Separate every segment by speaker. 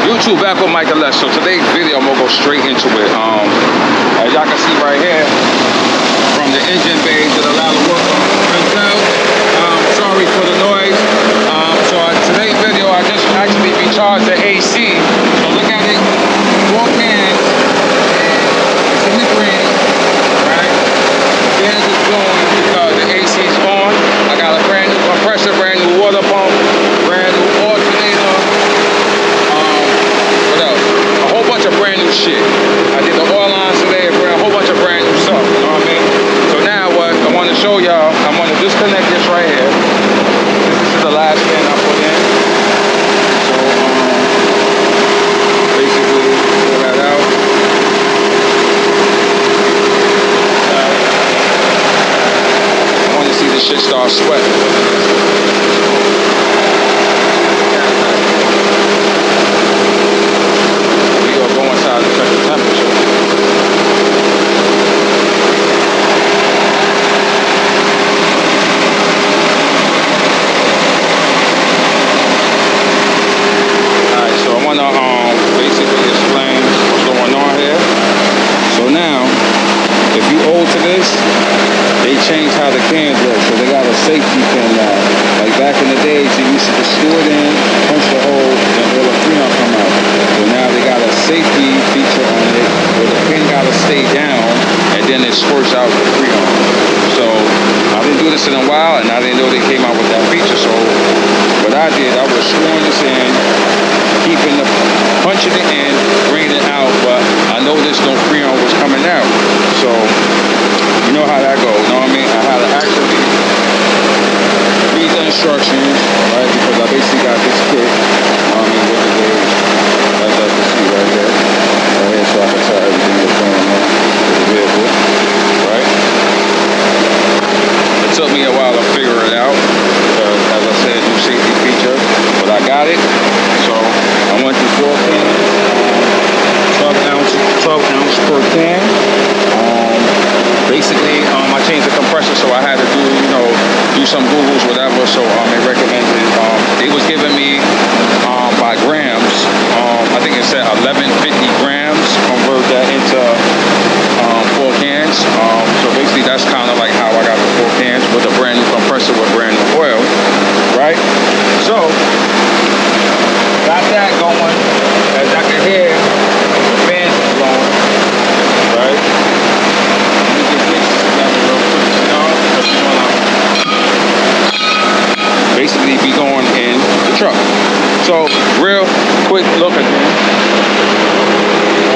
Speaker 1: YouTube, back with Myke LS. So today's video, I'm gonna go straight into it. As y'all can see right here, from the engine bay to the ladder work rims out. Sorry for the noise. So today's video, I just actually recharged the AC. So look at it, 4 cans, it's in the green, right? The fans is blowing because the AC is on. I got a brand new compressor, brand new water pump, brand new alternator. What else? A whole bunch of brand new shit. I did the oil lines today, a whole bunch of brand new stuff, you know what I mean? So now what I want to show y'all, I'm going to disconnect this right here. This is the last pin I put in. So basically pull that out. I want to see this shit start sweating. They changed how the cans work, so they got a safety pin now. Like back in the days, you used to just screw it in, punch the hole, and all the Freon come out. So now they got a safety feature on it, where the pin gotta stay down, and then it squirts out the Freon. So I didn't do this in a while, and I didn't know they came out with that feature. So what I did, I was screwing this in, punching it in, bringing it out, but I noticed no Freon was coming out. So you know how that goes, you know what I mean? I had to actually read the instructions, right? Because I basically got this kit, I mean, with the gauge, as you can see right here. Right here, so I can tell everything that's going on with the vehicle, right? It took me a while to figure it out, because as I said, new safety feature, but I got it. So I went through 4 cans, 12 ounce per can. Basically, I changed the compressor, so I had to do some Googles, whatever. So it recommended. It was giving me by grams. I think it said 1150 grams. Convert that into 4 cans. So basically, that's kind of like how I got the 4 cans with a brand new compressor with brand new oil, right? So got that going. As I can hear, the fans is blowing, right? Basically be going in the truck. So real quick look at this.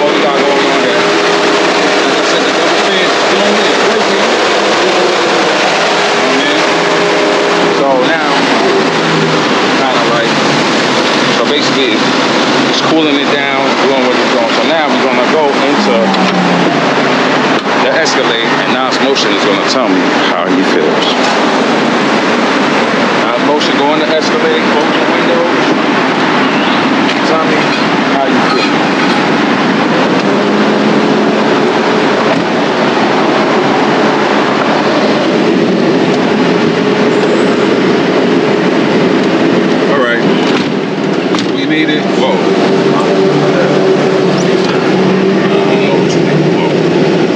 Speaker 1: What we got going on here. As I said, the double fan is blowing, it's working. So now kind of like, so basically it's cooling it down, doing what it's doing. So now we're gonna go into the Escalade, and Nas Motion is gonna tell me how he feels. Motion, go in the Escalade, close the windows. Tell me how you feel. All right, we made it. Whoa.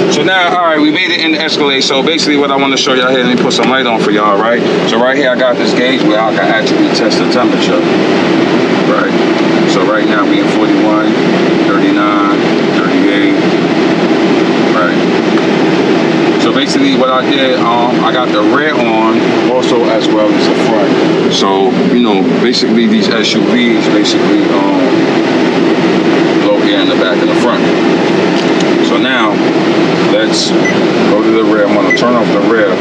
Speaker 1: So now, all right, we made it in the Escalade. So basically what I want to show y'all here, let me put some light on for y'all, right? So right here, I got this gauge where I can actually test the temperature, right? So right now, we in 41, 39, 38, right? So basically what I did, I got the rear on also as well as the front. So, basically these SUVs basically blow air in the back and the front. So now, let's go to the rear. I'm going to turn off the rear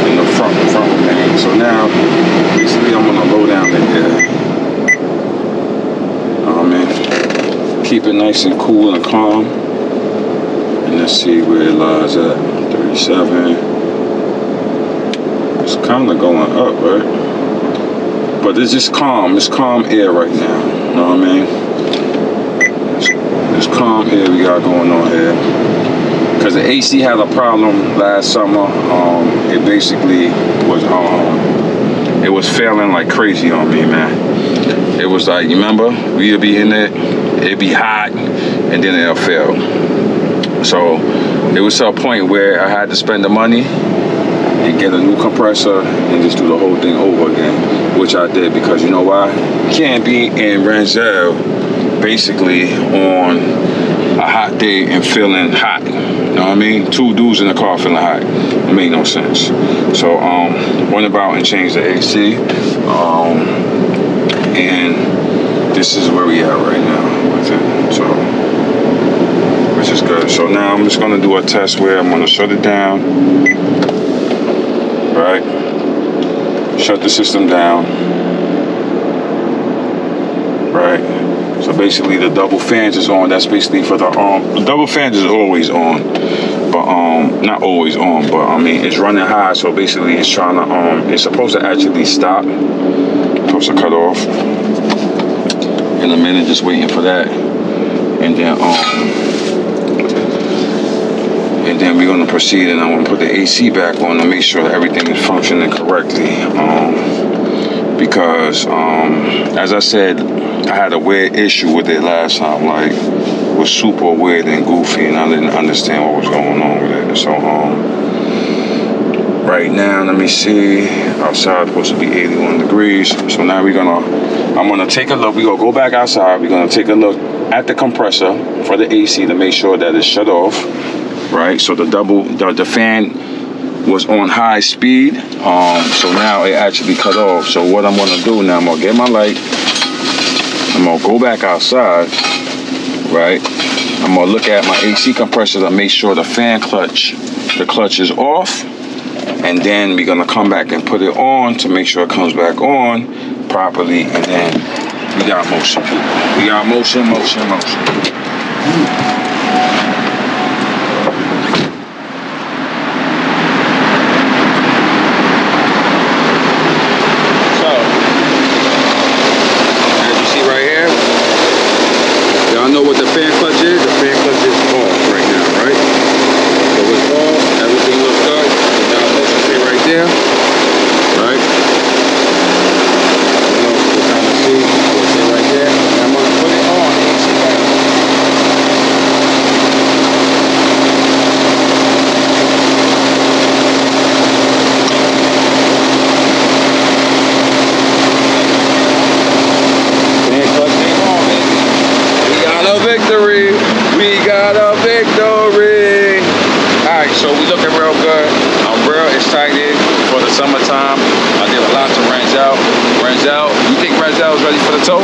Speaker 1: in the front remains. So now, basically, I'm going to low down the air. Keep it nice and cool and calm. And let's see where it lies at. 37. It's kind of going up, right? But it's just calm. It's calm air right now. You know what I mean? It's calm air we got going on here. Because the AC had a problem last summer. It basically was it was failing like crazy on me, man. it was like, you remember, we'd be in it, it'd be hot, and then it'll fail. So it was to a point where I had to spend the money and get a new compressor and just do the whole thing over again, which I did, because you know why? You can't be in Renzel basically on a hot day and feeling hot. You know what I mean? 2 dudes in the car feeling hot. It made no sense. So went about and changed the AC. And this is where we at right now with it. So, which is good. So now I'm just gonna do a test where I'm gonna shut it down. Right? Shut the system down. Right? So basically the double fans is on. That's basically for the double fans is always on. But not always on, but I mean it's running high, so basically it's trying to it's supposed to actually stop. It's supposed to cut off in a minute, just waiting for that. And then we're gonna proceed, and I'm gonna put the AC back on to make sure that everything is functioning correctly. Because as I said, I had a weird issue with it last time, like it was super weird and goofy, and I didn't understand what was going on with it. So right now, let me see, outside supposed to be 81 degrees. So now I'm gonna take a look. We're gonna go back outside. We're gonna take a look at the compressor for the AC to make sure that it's shut off. Right, so the fan was on high speed, so now it actually cut off. So what I'm gonna do now, I'm gonna get my light, I'm gonna go back outside, right? I'm gonna look at my AC compressor to make sure the clutch is off, and then we're gonna come back and put it on to make sure it comes back on properly, and then we got motion, people. We got motion. Know what the fan clutch is? The fan clutch is off right now, right? So it's off, everything looks good. The down motion stay right there, right? You know, you can kind of see what's it right there. And I'm gonna put it on the AC right now. Fan clutch ain't on, baby. We got a victory. All right, so we looking real good. I'm real excited for the summertime. I did a lot to Renzel. You think Renzel is ready for the tow?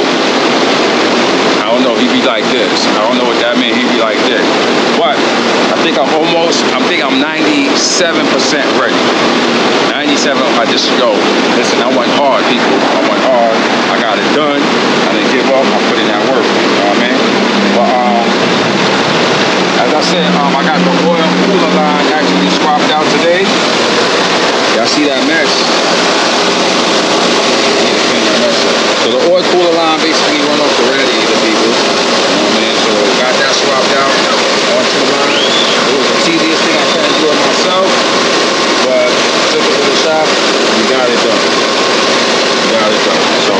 Speaker 1: I don't know. He be like this. I don't know what that means. He be like this. But I think I'm 97% ready. 97. I just go. Listen, I went hard, people. I went hard. I got it done. I didn't give up. I put in that work. You know what I mean? But as I said, I got the oil cooler line actually swapped out today. Y'all see that mess? So the oil cooler line basically run off the radiator, people. You know what I mean? So got that swapped out onto the line. It was the easiest thing. I couldn't do it myself, but took it to the shop. We got it done. So,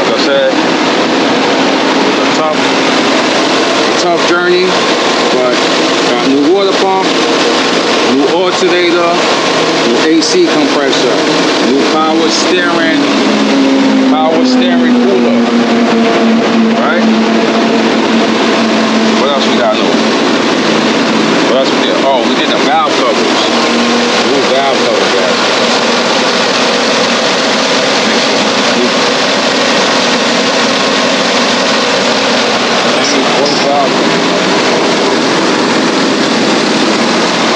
Speaker 1: like I said, tough journey, but got new water pump, new alternator, new AC compressor, new power steering cooler, right? What else we got new? What else we did? Oh, we did the valve covers. New valve covers, guys.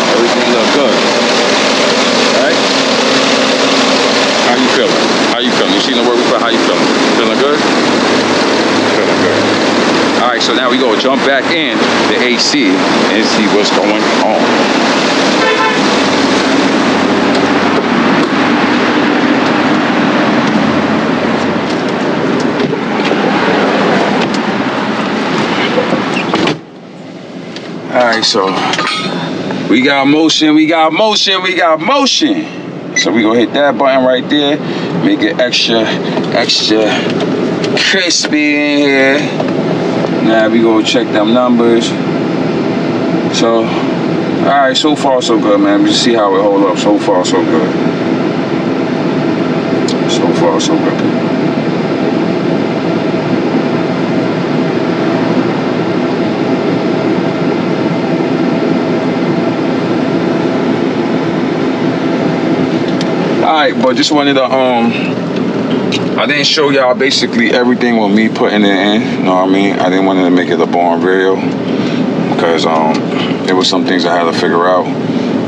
Speaker 1: Everything looks good. Right? How you feeling? You seen the word we put? How you feeling? Feeling good? Feeling good. Alright, so now we go jump back in the AC and see what's going on. Alright, so we got motion. So we gonna hit that button right there. Make it extra crispy in here. Now we gonna check them numbers. So, alright, so far so good, man. We see how it hold up. So far so good. So far so good. Alright, but just wanted to I didn't show y'all basically everything with me putting it in, you know what I mean? I didn't want to make it a boring video because there was some things I had to figure out,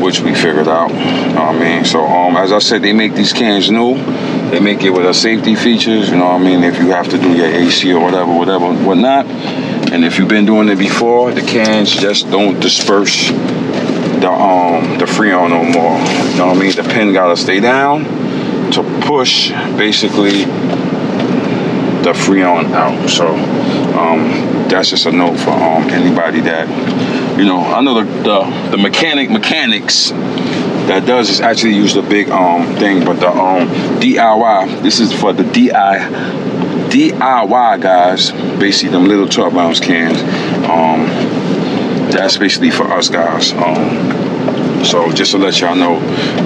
Speaker 1: which we figured out, you know what I mean? So as I said, they make these cans new. They make it with the safety features, you know what I mean? If you have to do your AC or whatnot. And if you've been doing it before, the cans just don't disperse the Freon no more. You know what I mean? The pin gotta stay down to push basically the Freon out. So that's just a note for anybody that, you know, I know the mechanics that does is actually use the big thing, but the DIY, this is for the DIY guys, basically them little 12-ounce cans. That's basically for us guys. So just to let y'all know,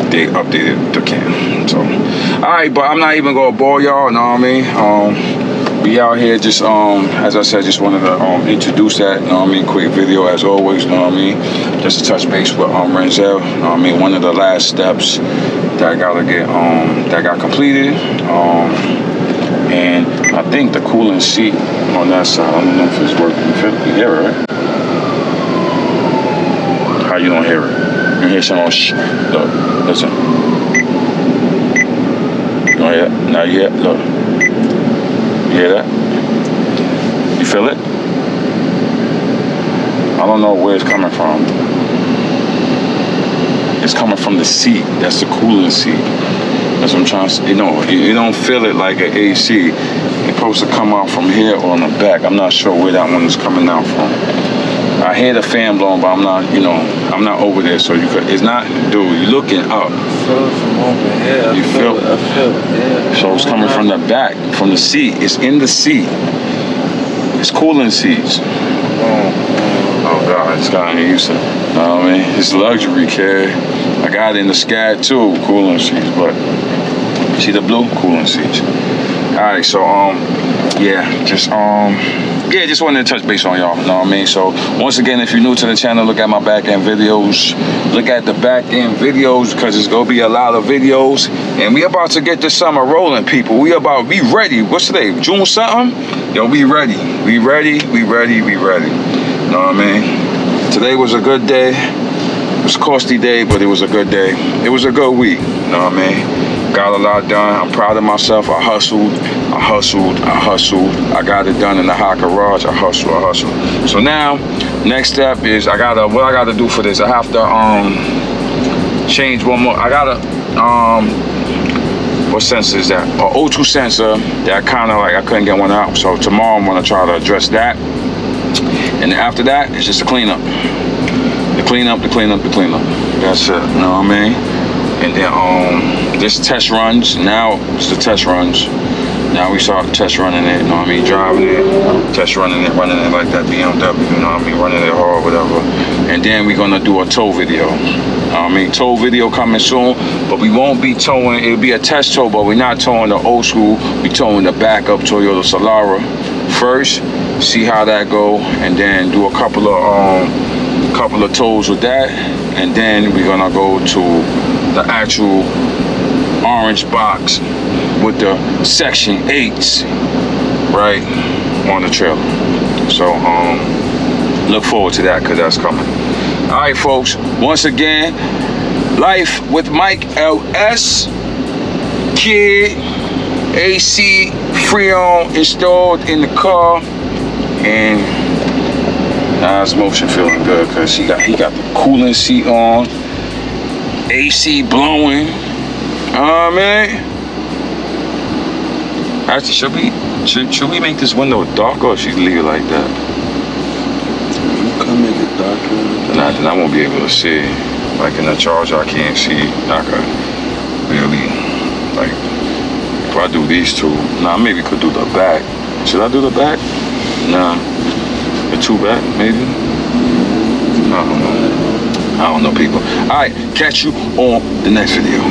Speaker 1: they updated the can. So, alright, but I'm not even gonna bore y'all, you know what I mean? We out here just, as I said, just wanted to introduce that, you know what I mean? Quick video as always, you know what I mean? Just to touch base with Renzel, you know what I mean? One of the last steps that I gotta get, that got completed. And I think the cooling seat on that side, I don't know if it's working. You hear it, right? How you don't hear it? You hear some shh. Look, listen. Oh yeah, now you hear, look. You hear that? You feel it? I don't know where it's coming from. It's coming from the seat. That's the cooling seat. That's what I'm trying to say. You know, you don't feel it like an AC. It's supposed to come out from here or on the back. I'm not sure where that one is coming out from. I hear the fan blowing, but I'm not, you know, I'm not over there, so you could, it's not, dude, you're looking up.
Speaker 2: I feel it from over here. I feel it, yeah.
Speaker 1: So it's coming from the back, from the seat. It's in the seat. It's cooling seats. Oh God, it's gotten used to it. You know what I mean? It's luxury, kid. I got it in the Scat too, cooling seats, but see the blue? Cooling seats. Alright, so just wanted to touch base on y'all, you know what I mean? So once again, if you're new to the channel, look at my back end videos. Look at the back end videos because there's gonna be a lot of videos. And we about to get this summer rolling, people. We ready. What's today? June something? Yo, we ready. We ready. You know what I mean? Today was a good day. It was a costly day, but it was a good day. It was a good week, you know what I mean? Got a lot done. I'm proud of myself. I hustled. I got it done in the hot garage. I hustled. So now, next step is what I gotta do for this. I have to change one more. I gotta what sensor is that? An O2 sensor that I couldn't get one out. So tomorrow I'm gonna try to address that. And then after that, it's just a cleanup. The cleanup. That's it. You know what I mean? And then just test runs. Now it's the test runs. Now we start test running it, you know what I mean? Driving it, test running it like that BMW, you know what I mean? Running it hard, whatever. And then we're gonna do a tow video. I mean, tow video coming soon, but we won't be towing, it'll be a test tow, but we're not towing the old school, we're towing the backup Toyota Solara first, see how that go, and then do a couple of tows with that, and then we're gonna go to the actual orange box with the section 8s right on the trailer. So look forward to that because that's coming. All right, folks, once again, life with Myke LS, kid, AC Freon installed in the car, and Nas motion feeling good because he got the cooling seat on, AC blowing. Man, actually, should we make this window darker or should we leave it like that?
Speaker 2: You can make it darker.
Speaker 1: Nah, then I won't be able to see. Like in the Charger, I can't see. I could barely, like, if I do these two. Nah, maybe could do the back. Should I do the back? Nah. The two back, maybe? I don't know. I don't know, people. All right, catch you on the next video.